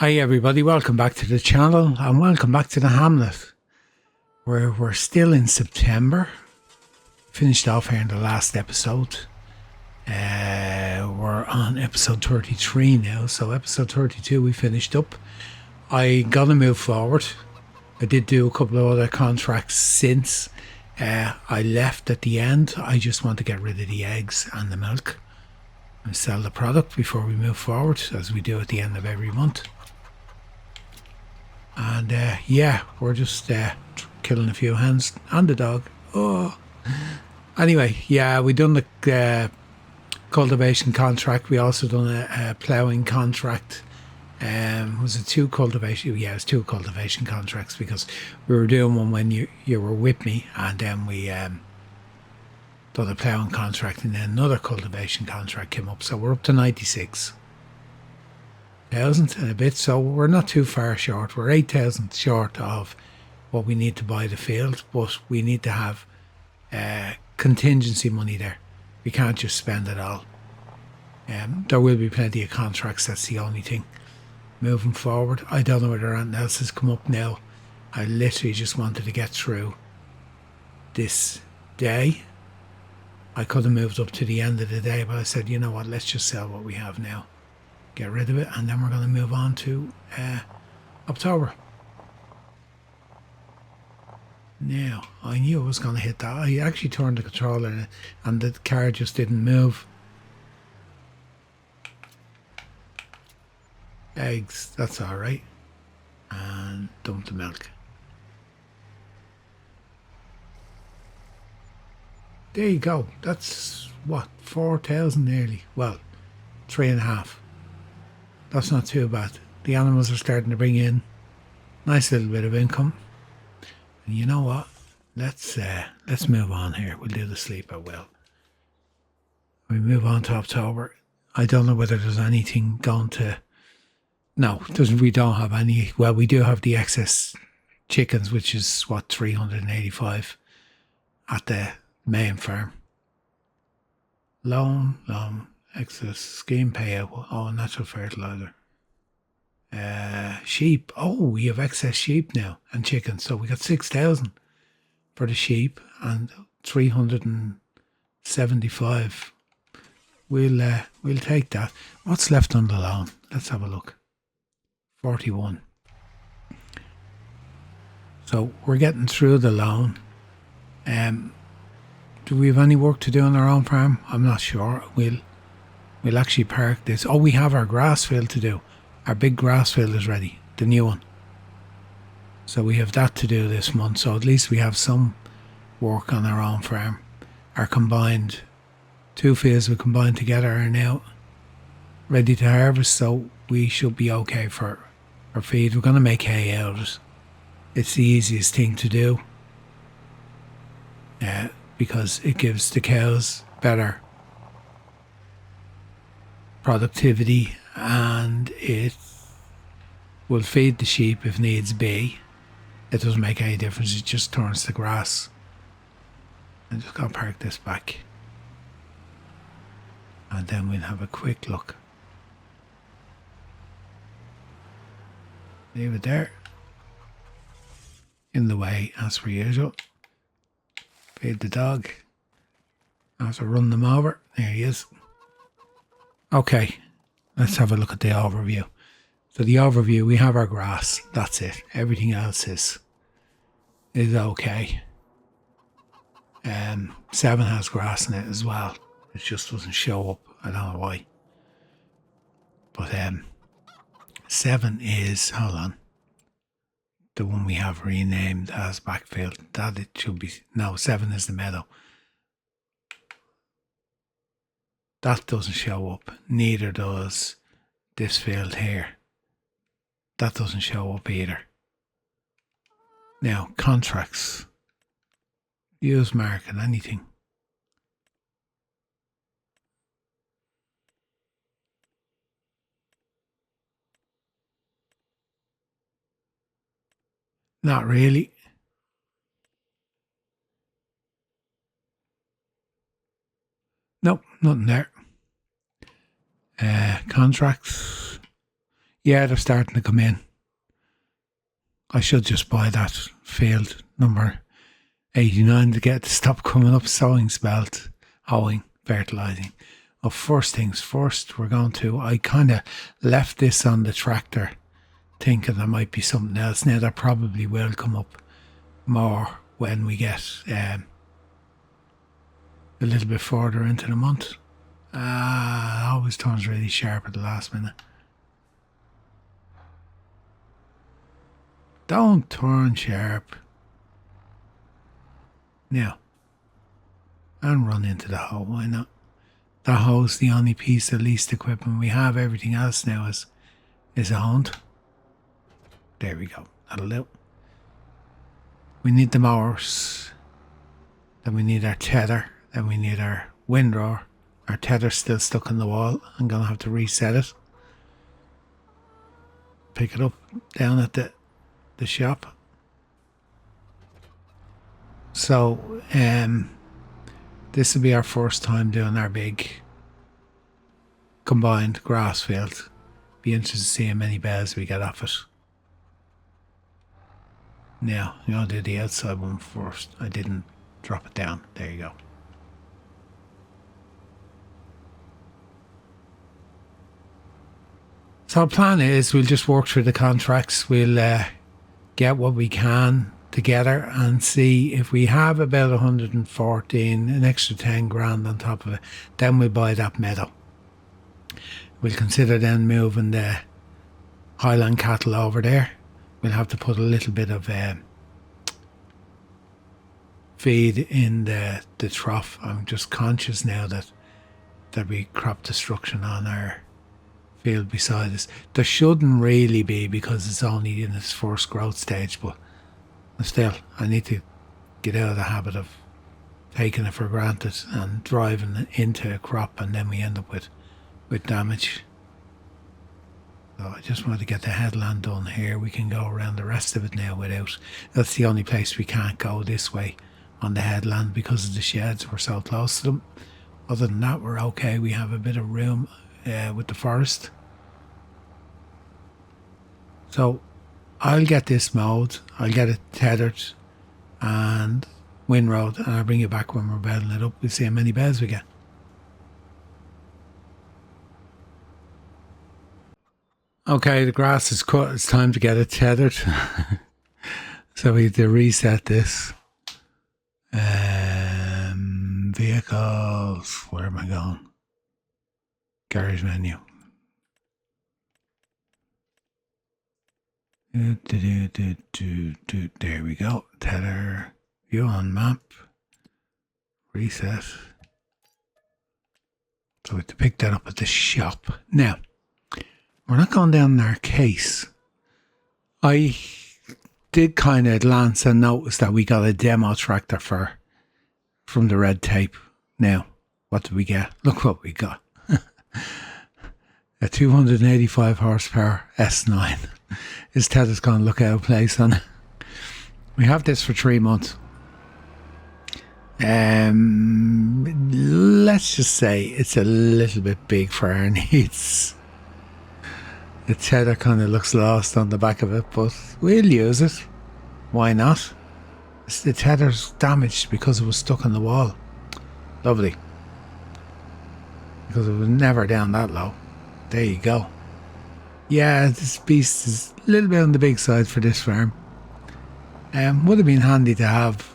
Hi everybody, welcome back to the channel and welcome back to the Hamlet, where we're still in September. Finished off here in the last episode. We're on episode 33 now, so episode 32 we finished up. I gotta move forward. I did do a couple of other contracts since I left at the end. I just want to get rid of the eggs and the milk and sell the product before we move forward, as we do at the end of every month. And yeah, we're just killing a few hens and the dog. Oh, anyway, yeah, we done the cultivation contract. We also done a ploughing contract. Was it two cultivation? Yeah, it was two cultivation contracts, because we were doing one when you were with me, and then we done a ploughing contract, and then another cultivation contract came up. So we're up to 96,000 and a bit, so we're not too far short. We're 8,000 short of what we need to buy the field, but we need to have contingency money there. We can't just spend it all. There will be plenty of contracts, that's the only thing. Moving forward, I don't know whether anything else has come up now. I literally just wanted to get through this day. I could have moved up to the end of the day, but I said, you know what, let's just sell what we have now. Get rid of it, and then we're going to move on to October. Now, I knew I was going to hit that. I actually turned the controller and the car just didn't move. Eggs, that's alright. And dump the milk. There you go. That's what, 4,000 nearly. Well, 3.5. That's not too bad. The animals are starting to bring in nice little bit of income. And you know what? Let's move on here. We'll do the sleep at will. We move on to October. I don't know whether there's anything going to... No, we don't have any. Well, we do have the excess chickens, which is what, 385 at the main farm. Loan, excess scheme payout. Oh, natural fertilizer. Sheep. Oh, we have excess sheep now and chickens. So we got 6,000 for the sheep and 375. We'll take that. What's left on the loan? Let's have a look. 41. So we're getting through the loan. Do we have any work to do on our own farm? I'm not sure. We'll actually park this. Oh, we have our grass field to do. Our big grass field is ready, the new one. So we have that to do this month. So at least we have some work on our own farm. Our combined, two fields we combined together are now ready to harvest. So we should be okay for our feed. We're going to make hay out of it. It's the easiest thing to do. Because it gives the cows better productivity, and it will feed the sheep if needs be. It doesn't make any difference, it just turns the grass. I'm just going to park this back, and then we'll have a quick look. Leave it there in the way as per usual. Feed the dog. I have to run them over. There he is. Okay, let's have a look at the overview. So the overview, we have our grass. That's it. Everything else is okay. 7 has grass in it as well. It just doesn't show up. I don't know why. But 7 is, hold on, the one we have renamed as backfield. That it should be, no, 7 is the meadow. That doesn't show up. Neither does this field here. That doesn't show up either. Now, contracts. Use market, anything. Not really. Nope, nothing there. Contracts. Yeah, they're starting to come in. I should just buy that field number 89 to get it to stop coming up sowing spelt, hoeing, fertilising. Well, first things first, I kind of left this on the tractor thinking there might be something else. Now there probably will come up more when we get a little bit further into the month. It always turns really sharp at the last minute. Don't turn sharp. Now, and run into the hoe, why not? The hoe's the only piece of least equipment we have. Everything else now is owned. There we go. That'll do. We need the mowers. Then we need our tether. Then we need our windrower. Our tether's still stuck in the wall. I'm going to have to reset it. Pick it up down at the shop. So, this will be our first time doing our big combined grass field. Be interested to see how many bales we get off it. Now, I'm going to do the outside one first. I didn't drop it down. There you go. So our plan is we'll just work through the contracts. We'll get what we can together and see if we have about 114, an extra 10 grand on top of it, then we'll buy that meadow. We'll consider then moving the Highland cattle over there. We'll have to put a little bit of feed in the trough. I'm just conscious now that there'll be crop destruction on our field beside us. There shouldn't really be because it's only in its first growth stage, but still, I need to get out of the habit of taking it for granted and driving into a crop and then we end up with damage. So I just want to get the headland done here. We can go around the rest of it now without. That's the only place we can't go this way on the headland because of the sheds. We're so close to them. Other than that, we're okay. We have a bit of room with the forest. So I'll get this mowed, I'll get it tethered and windrowed, and I'll bring you back when we're baling it up. We'll see how many bales we get. Okay, the grass is cut, it's time to get it tethered. So we have to reset this. Vehicles, where am I going? Garage menu. There we go. Tether. View on map. Reset. So we have to pick that up at the shop. Now, we're not going down in our case. I did kind of glance and notice that we got a demo tractor from the red tape. Now, what did we get? Look what we got. A 285 horsepower S9. His tether's going to look out of place on it. We have this for 3 months. Let's just say it's a little bit big for our needs. The tether kind of looks lost on the back of it, but we'll use it. Why not? The tether's damaged because it was stuck on the wall. Lovely. Because it was never down that low. There you go. Yeah, this beast is a little bit on the big side for this farm. Would have been handy to have,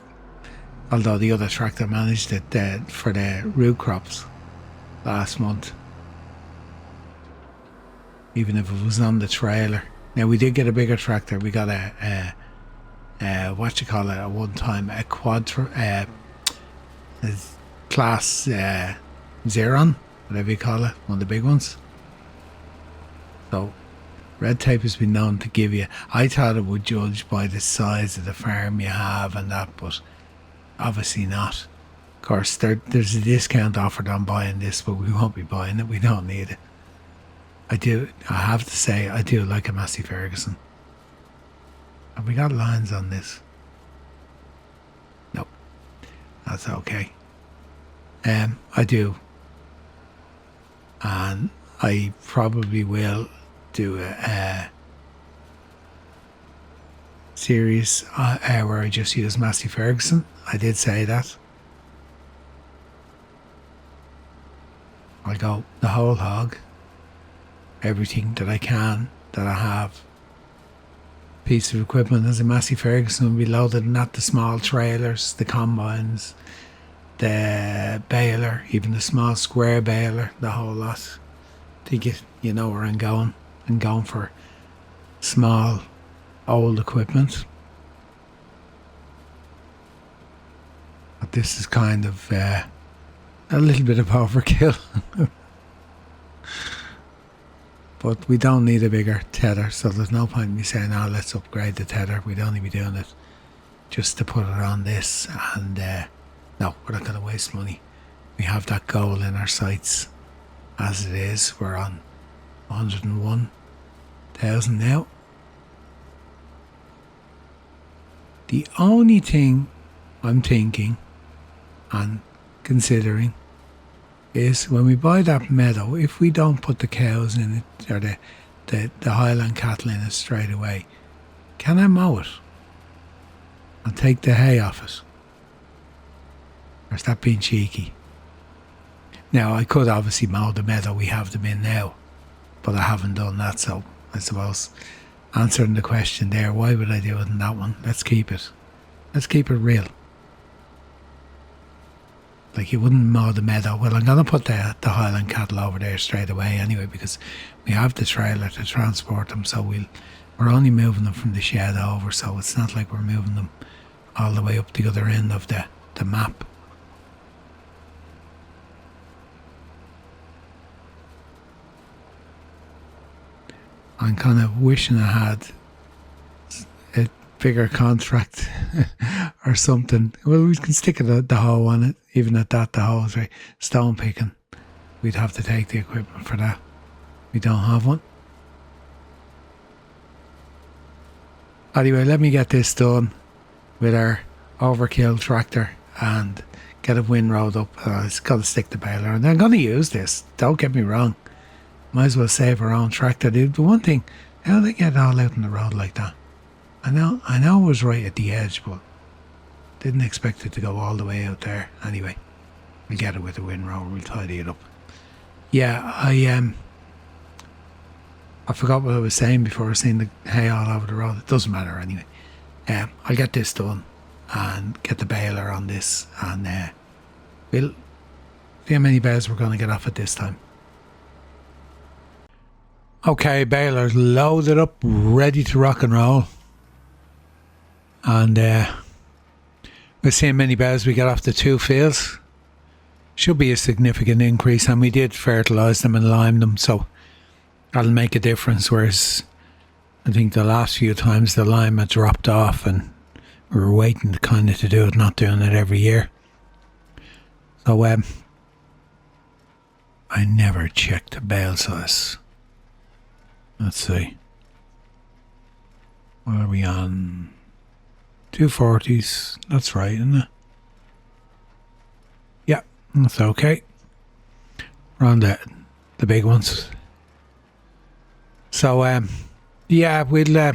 although the other tractor managed it for the root crops last month. Even if it was on the trailer. Now we did get a bigger tractor. We got a what you call it at one time, a class Xeron, whatever you call it, one of the big ones. So red tape has been known to give you, I thought it would judge by the size of the farm you have and that, but obviously not. Of course, there's a discount offered on buying this, but we won't be buying it. We don't need it. I have to say, I do like a Massey Ferguson. Have we got lines on this? Nope. That's okay. I do. And I probably will do a series where I just use Massey Ferguson. I did say that. I'll go the whole hog. Everything that I can, that I have. Piece of equipment as a Massey Ferguson will be loaded in that, the small trailers, the combines, the baler, even the small square baler, the whole lot. To get, you know where I'm going. I'm going for small, old equipment. But this is kind of a little bit of overkill. But we don't need a bigger tether, so there's no point in me saying, oh, let's upgrade the tether. We'd only be doing it just to put it on this. And no, we're not going to waste money. We have that goal in our sights as it is. We're on 101,000 now. The only thing I'm thinking and considering is when we buy that meadow, if we don't put the cows in it, or the Highland cattle in it straight away, can I mow it and take the hay off it? Or is that being cheeky? Now, I could obviously mow the meadow we have them in now, but I haven't done that, so I suppose answering the question there, why would I do it in that one? Let's keep it. Let's keep it real. Like, you wouldn't mow the meadow. Well, I'm going to put the Highland cattle over there straight away anyway, because we have the trailer to transport them, so we're only moving them from the shed over, so it's not like we're moving them all the way up the other end of the map. I'm kind of wishing I had a bigger contract or something. Well, we can stick the hoe on it. Even at that, the hoe is right. Stone picking. We'd have to take the equipment for that. We don't have one. Anyway, let me get this done with our overkill tractor and get a windrowed up. It's got to stick the baler. And I'm going to use this. Don't get me wrong. Might as well save our own tractor. The one thing, how do they get all out on the road like that? I know it was right at the edge, but didn't expect it to go all the way out there. Anyway, we'll get it with the windrower. We'll tidy it up. Yeah, I forgot what I was saying before I seen the hay all over the road. It doesn't matter anyway. I'll get this done and get the baler on this, and we'll see how many bales we're going to get off at this time. Okay, baler's loaded up, ready to rock and roll. And we'll see how many bales we get off the two fields. Should be a significant increase, and we did fertilise them and lime them, so that'll make a difference. Whereas I think the last few times the lime had dropped off and we were waiting to do it, not doing it every year. So I never checked the bale size. Let's see. What are we on? 240s. That's right, isn't it? Yeah, that's okay. We're on the big ones. So, yeah, we'll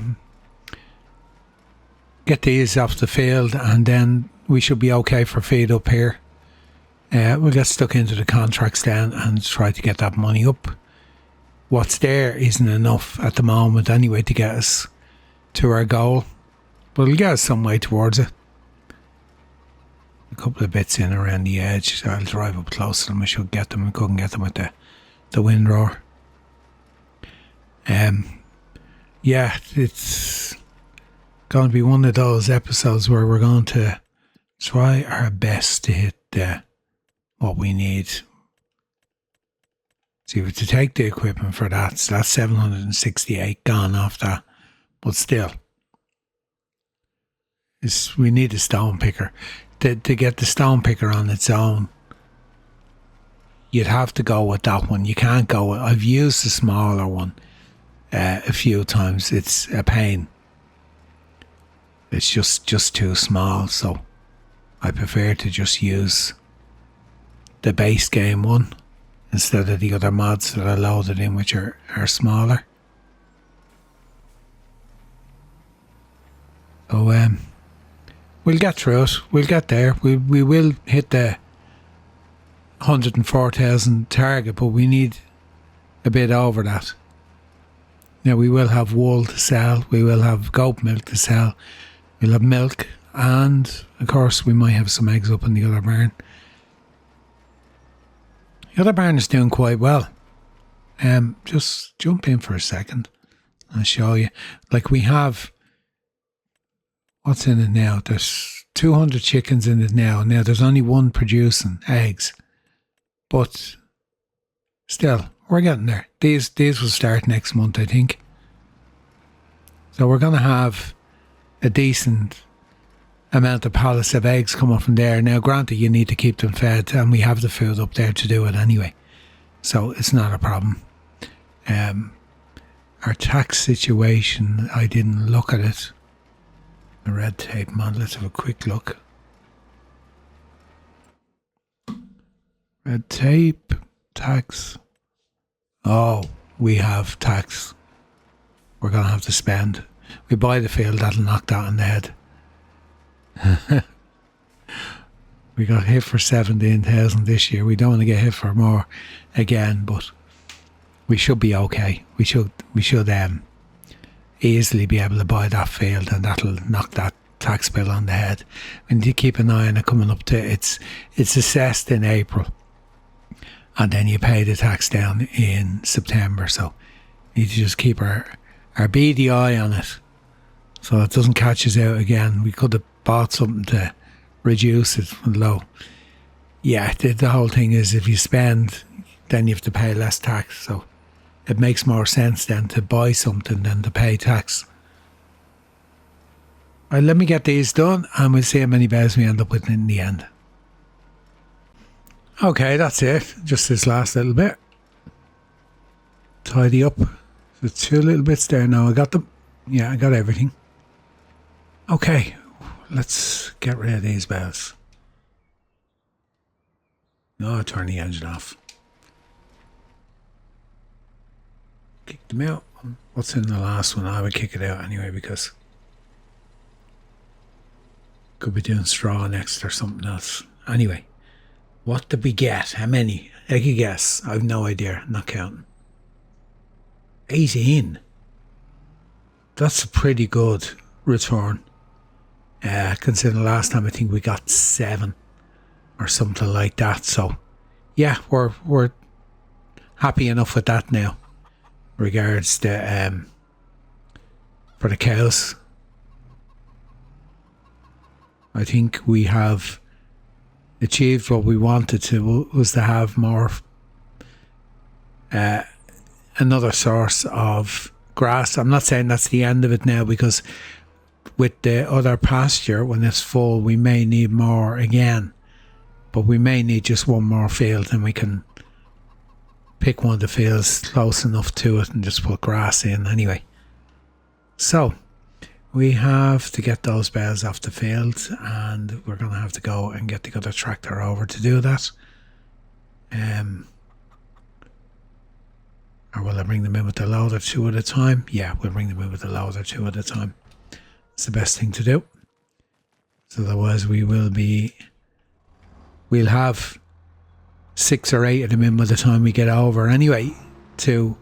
get these off the field, and then we should be okay for feed up here. We'll get stuck into the contracts then and try to get that money up. What's there isn't enough at the moment anyway to get us to our goal, but it'll get us some way towards it. A couple of bits in around the edge. I'll drive up close to them. I should get them. I couldn't get them with the windrower. Yeah, it's going to be one of those episodes where we're going to try our best to hit what we need. See, to take the equipment for that, so that's 768 gone off that. But still, we need a stone picker. To get the stone picker on its own, you'd have to go with that one. You can't go with, I've used the smaller one a few times. It's a pain. It's just too small, so I prefer to just use the base game one instead of the other mods that are loaded in, which are smaller. So we'll get through it. We'll get there. We will hit the 104,000 target, but we need a bit over that. Now we will have wool to sell. We will have goat milk to sell. We'll have milk, and of course we might have some eggs up in the other barn. The other barn is doing quite well. Just jump in for a second. I'll show you. Like we have, what's in it now? There's 200 chickens in it now. Now there's only one producing eggs, but still, we're getting there. These will start next month, I think. So we're going to have a decent amount of pallets of eggs coming from there. Now, granted, you need to keep them fed, and we have the food up there to do it anyway. So it's not a problem. Our tax situation, I didn't look at it. The red tape man, let's have a quick look. Red tape, tax. Oh, we have tax. We're going to have to spend. We buy the field, that'll knock that on the head. We got hit for 17,000 this year. We don't want to get hit for more again, but we should be okay. We should easily be able to buy that field, and that'll knock that tax bill on the head. We need to keep an eye on it coming up to it's assessed in April, and then you pay the tax down in September. So we need to just keep our beady eye on it, so it doesn't catch us out again. We could have bought something to reduce it from low. Yeah, the whole thing is if you spend, then you have to pay less tax. So it makes more sense then to buy something than to pay tax. Right, let me get these done and we'll see how many bales we end up with in the end. Okay, that's it. Just this last little bit. Tidy up. The two little bits there now. I got them. Yeah, I got everything. Okay, let's get rid of these bales. No, turn the engine off. Kick them out. What's in the last one? I would kick it out anyway because could be doing straw next or something else. Anyway, what did we get? How many? I could guess. I've no idea. Not counting. 18. That's a pretty good return. Considering last time I think we got 7 or something like that. So yeah, we're happy enough with that now. Regards to for the cows, I think we have achieved what we wanted to, was to have more another source of grass. I'm not saying that's the end of it now, because with the other pasture, when it's full, we may need more again, but we may need just one more field, and we can pick one of the fields close enough to it and just put grass in anyway. So we have to get those bales off the field, and we're going to have to go and get the other tractor over to do that. Or will I bring them in with the loader 2 at a time? Yeah, we'll bring them in with the loader 2 at a time. It's the best thing to do. So otherwise we'll have 6 or 8 of them in by the time we get over anyway, to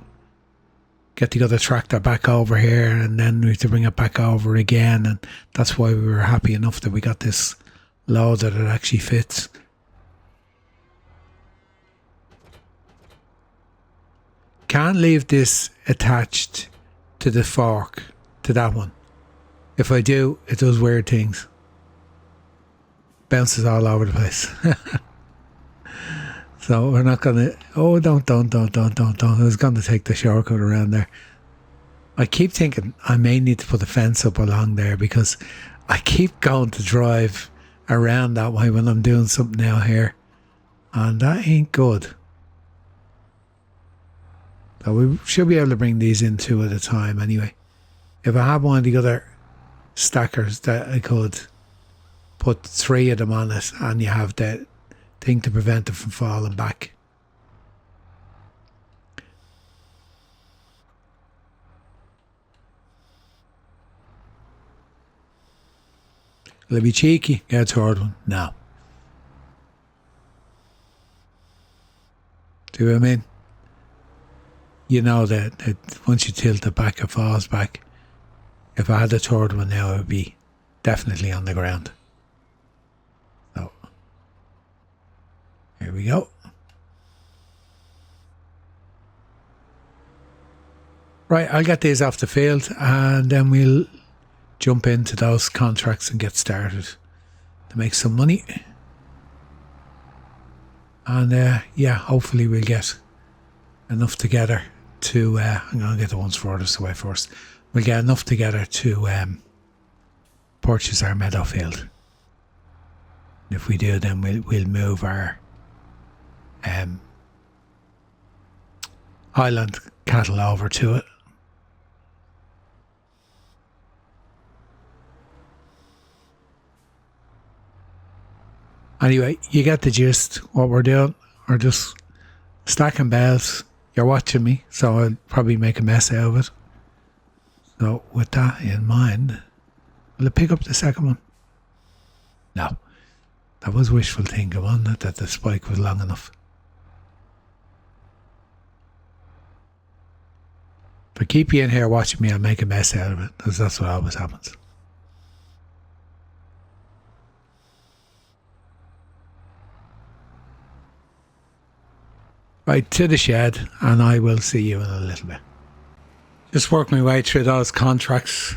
get the other tractor back over here, and then we have to bring it back over again. And that's why we were happy enough that we got this loader that actually fits. Can't leave this attached to the fork, to that one. If I do, it does weird things. Bounces all over the place. So we're not going to... Oh, don't. I was going to take the shortcut around there. I keep thinking I may need to put a fence up along there, because I keep going to drive around that way when I'm doing something out here. And that ain't good. So we should be able to bring these in 2 at a time anyway. If I had one of the other stackers that I could put 3 of them on it, and you have the thing to prevent it from falling back. Will I be cheeky? Get a third one? No. Do you know what I mean? You know that once you tilt it back, it falls back. If I had a third one now, it would be definitely on the ground. So, here we go. Right, I'll get these off the field and then we'll jump into those contracts and get started to make some money. And yeah, hopefully we'll get enough together to, I'm going to get the ones furthest away first. We'll get enough together to purchase our meadow field. And if we do, then we'll move our Highland cattle over to it. Anyway, you get the gist. What we're doing, we're just stacking bales. You're watching me, so I'll probably make a mess out of it. So with that in mind, will I pick up the second one? No. That was wishful thinking, wasn't it? That the spike was long enough. If I keep you in here watching me, I'll make a mess out of it, because that's what always happens. Right, to the shed, and I will see you in a little bit. Just work my way through those contracts,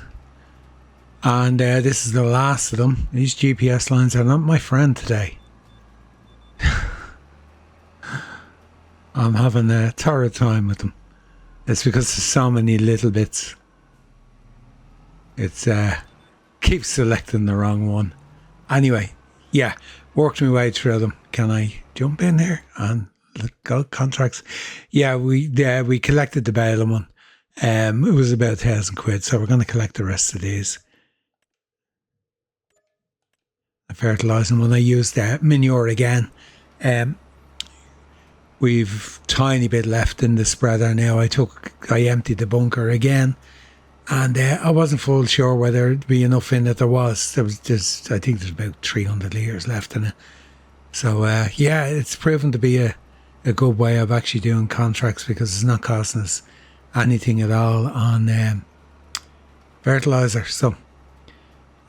and this is the last of them. These GPS lines are not my friend today. I'm having a torrid time with them. It's because there's so many little bits. It's keeps selecting the wrong one. Anyway, yeah, worked my way through them. Can I jump in here and go contracts? Yeah, we collected the bale one. It was about £1,000, so we're going to collect the rest of these. The fertilising one, I used manure again. We've tiny bit left in the spreader now. I emptied the bunker again, and I wasn't full sure whether there'd be enough in it. I think there's about 300 litres left in it. So yeah, it's proven to be a good way of actually doing contracts, because it's not costing us anything at all on fertiliser. So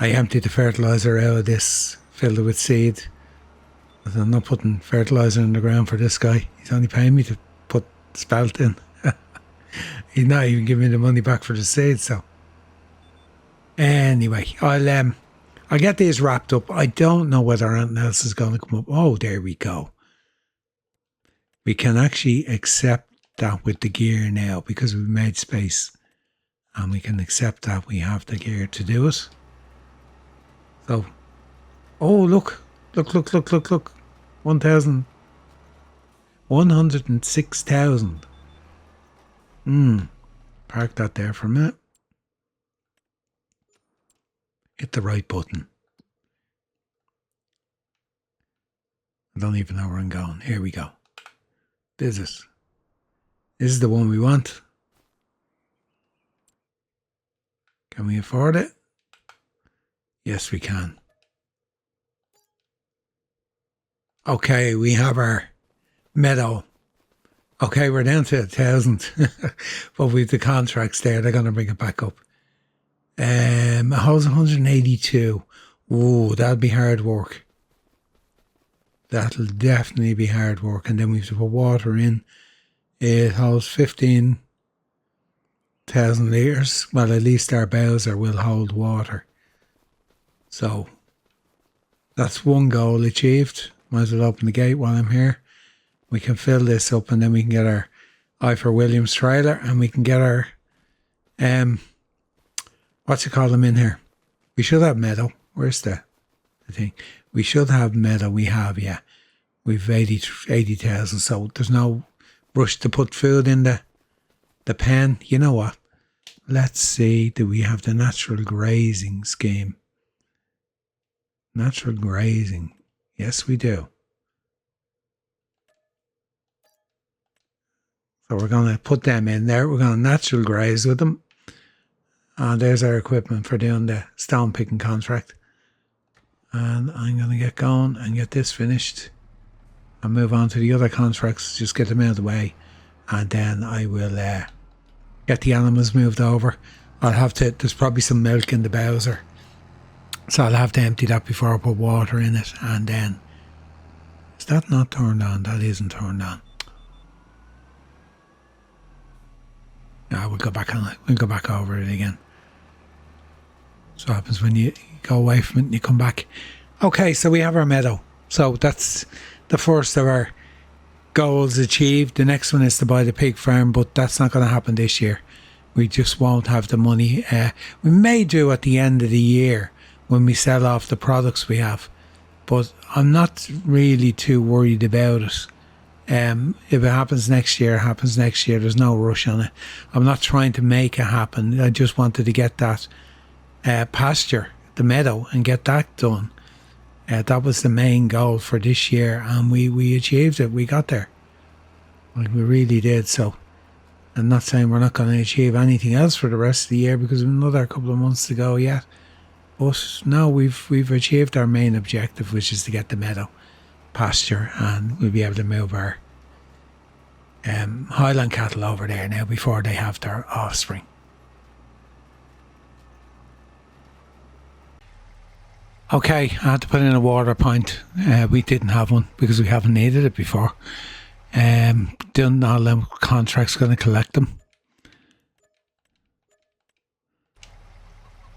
I emptied the fertiliser out of this, filled it with seed. I'm not putting fertiliser in the ground for this guy. He's only paying me to put spelt in. He's not even giving me the money back for the seed. So anyway, I'll get these wrapped up. I don't know whether anything else is going to come up. Oh, there we go. We can actually accept that with the gear now, because we've made space, and we can accept that we have the gear to do it. So, oh, look. 106,000. Park that there for a minute. Hit the right button. I don't even know where I'm going. Here we go. This is the one we want. Can we afford it? Yes, we can. Okay, we have our meadow. Okay, we're down to 1,000. But with the contracts there, they're going to bring it back up. It holds 182. Ooh, that'll be hard work. That'll definitely be hard work. And then we have to put water in. It holds 15,000 litres. Well, at least our bowser will hold water. So that's one goal achieved. Might as well open the gate while I'm here. We can fill this up, and then we can get our I for Williams trailer, and we can get our what's it called them in here. We should have Meadow. Where's the thing? We should have Meadow. We have, yeah. We've 80,000, so there's no rush to put food in the pen. You know what? Let's see. Do we have the natural grazing scheme? Natural grazing. Yes, we do. So we're going to put them in there. We're going to natural graze with them. And there's our equipment for doing the stone picking contract. And I'm going to get going and get this finished and move on to the other contracts, just get them out of the way, and then I will get the animals moved over. I'll have to, there's probably some milk in the bowser, so I'll have to empty that before I put water in it. And then, is that not turned on? That isn't turned on. Yeah, we'll go back on it. We'll go back over it again. So what happens when you go away from it and you come back. Okay, so we have our meadow. So that's the first of our goals achieved. The next one is to buy the pig farm, but that's not going to happen this year. We just won't have the money. We may do at the end of the year when we sell off the products we have, but I'm not really too worried about it. If it happens next year, it happens next year. There's no rush on it. I'm not trying to make it happen. I just wanted to get that pasture, the meadow, and get that done. That was the main goal for this year, and we achieved it. We got there. Like, we really did. So I'm not saying we're not going to achieve anything else for the rest of the year, because we've another couple of months to go yet. But no, we've achieved our main objective, which is to get the meadow pasture, and we'll be able to move our Highland cattle over there now before they have their offspring. Okay, I had to put in a water point. We didn't have one because we haven't needed it before. Done all them contracts, going to collect them.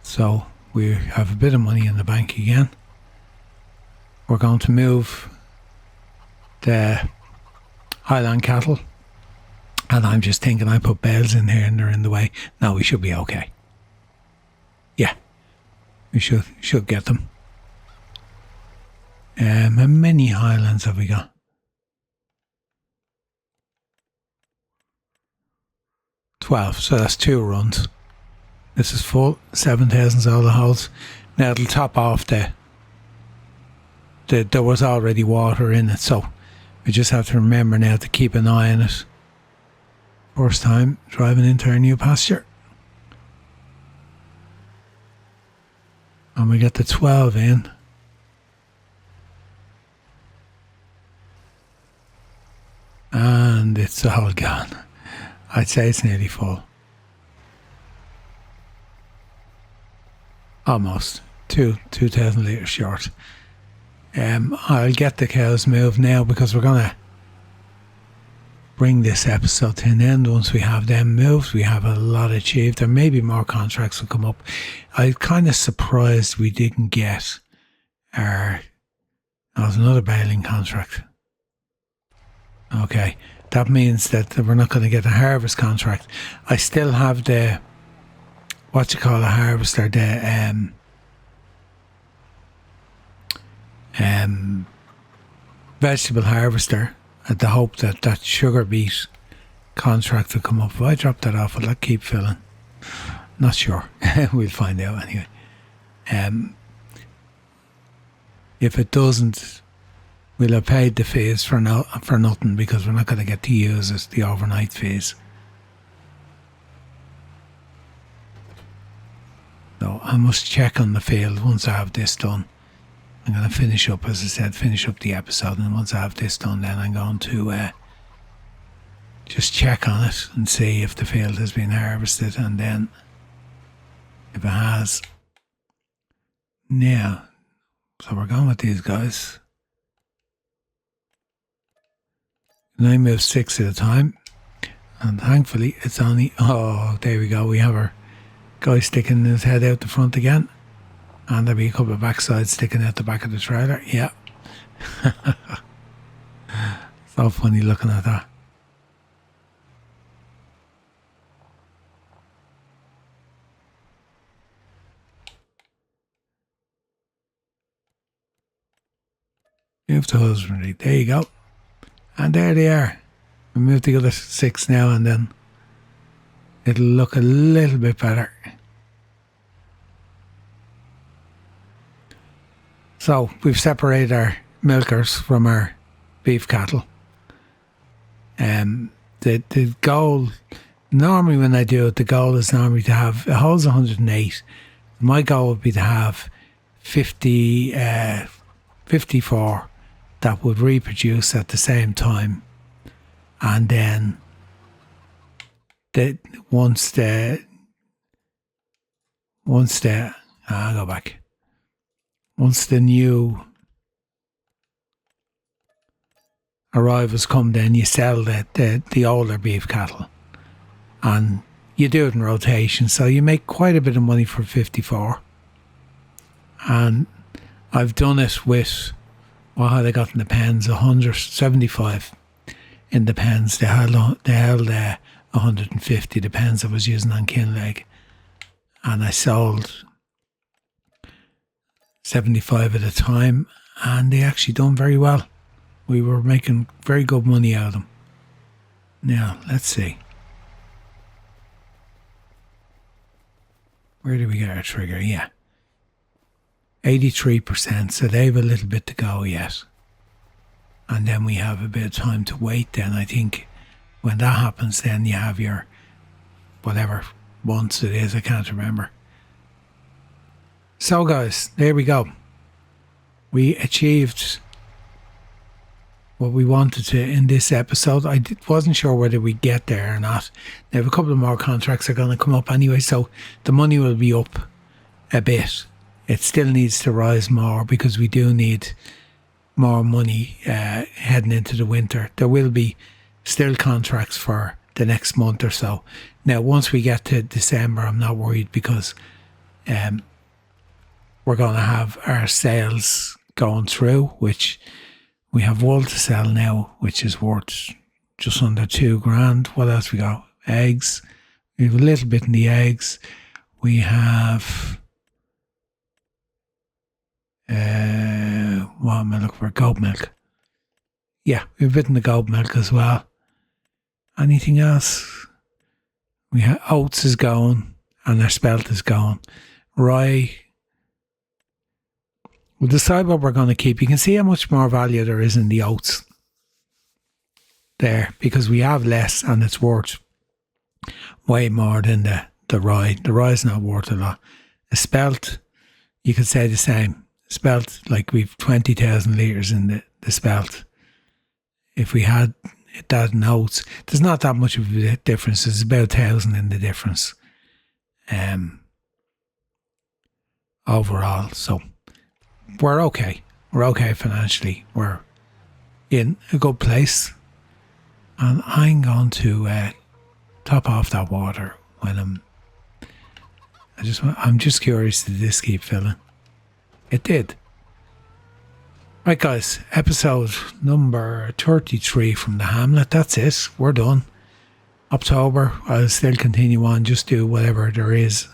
So we have a bit of money in the bank again. We're going to move the Highland cattle, and I'm just thinking I put bales in here and they're in the way. No, we should be okay. Yeah, we should get them. How many Highlands have we got? 12, so that's 2 runs. This is full, 7,000 solar holes. Now it'll top off there was already water in it, so we just have to remember now to keep an eye on it. First time driving into our new pasture. And we get the 12 in. And it's all gone. I'd say it's nearly full. Almost. 2,000 litres short. I'll get the cows moved now, because we're going to bring this episode to an end. Once we have them moved, we have a lot achieved. There may be more contracts will come up. I'm kind of surprised we didn't get our... That was another baling contract. Okay, that means that we're not going to get a harvest contract. I still have the, what you call a harvester, the vegetable harvester, at the hope that that sugar beet contract will come up. If I drop that off, will that keep filling? Not sure. We'll find out anyway. If it doesn't, we'll have paid the fees for nothing, because we're not going to get to use it, the overnight fees. So I must check on the field once I have this done. I'm going to finish up, as I said, finish up the episode, and once I have this done, then I'm going to just check on it and see if the field has been harvested, and then if it has. Now, so we're going with these guys. And I move 6 at a time, and thankfully it's only, oh, there we go, we have our guy sticking his head out the front again, and there'll be a couple of backsides sticking out the back of the trailer. Yeah. So funny looking at that. Move to husbandry. There you go. And there they are. We move the other 6 now, and then it'll look a little bit better. So we've separated our milkers from our beef cattle. The goal, normally when I do it, the goal is normally to have, it holds 108. My goal would be to have 54 that would reproduce at the same time, and then once the new arrivals come, then you sell the older beef cattle, and you do it in rotation, so you make quite a bit of money for 54. And I've done it with what had I got in the pens, 175 in the pens. They held 150 the pens I was using on Kinleg, and I sold 75 at a time, and they actually done very well. We were making very good money out of them. Now, let's see. Where did we get our trigger? Yeah. 83%, so they have a little bit to go yet. And then we have a bit of time to wait then. I think when that happens, then you have your whatever months it is, I can't remember. So guys, there we go. We achieved what we wanted to in this episode. I wasn't sure whether we'd get there or not. They have a couple of more contracts that are going to come up anyway, so the money will be up a bit. It still needs to rise more because we do need more money heading into the winter. There will be still contracts for the next month or so. Now, once we get to December, I'm not worried because we're going to have our sales going through, which we have wool to sell now, which is worth just under $2,000. What else we got? Eggs. We have a little bit in the eggs. We have what am I looking for? Goat milk. Yeah, we have a bit in the goat milk as well. Anything else? We have oats is going, and our spelt is going. Rye. We'll decide what we're going to keep. You can see how much more value there is in the oats there, because we have less and it's worth way more than the rye. The rye is not worth a lot. A spelt, you could say the same. Spelt, like we've 20,000 litres in the spelt. If we had that in oats, there's not that much of a difference. There's about 1,000 in the difference overall. So we're okay. We're okay financially. We're in a good place. And I'm going to top off that water when I'm just curious, did this keep filling? It did. Right guys, episode number 33 from the Hamlet. That's it. We're done. October, I'll still continue on, just do whatever there is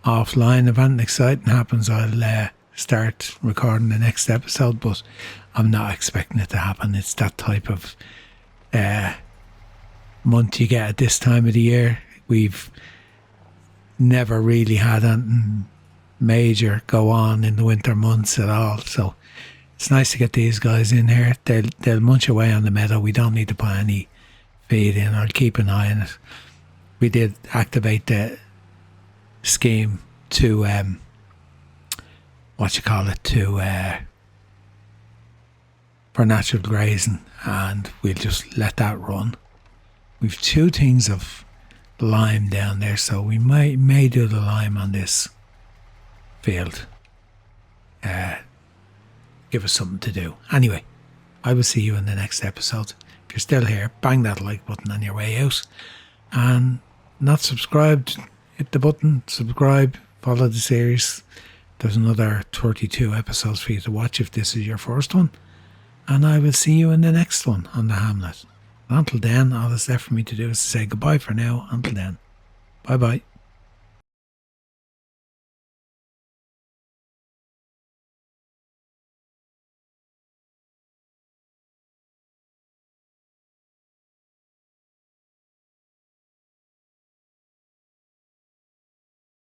offline. If anything exciting happens, I'll start recording the next episode, but I'm not expecting it to happen. It's that type of month you get at this time of the year. We've never really had anything major go on in the winter months at all, so it's nice to get these guys in here. They'll munch away on the meadow. We don't need to put any feed in. I'll keep an eye on it. We did activate the scheme to for natural grazing, and we'll just let that run. We've 2 things of lime down there, so we may do the lime on this field. Give us something to do. Anyway, I will see you in the next episode. If you're still here, bang that like button on your way out. And not subscribed, hit the button, subscribe, follow the series. There's another 32 episodes for you to watch if this is your first one. And I will see you in the next one on the Hamlet. Until then, all that's left for me to do is to say goodbye for now. Until then, bye bye.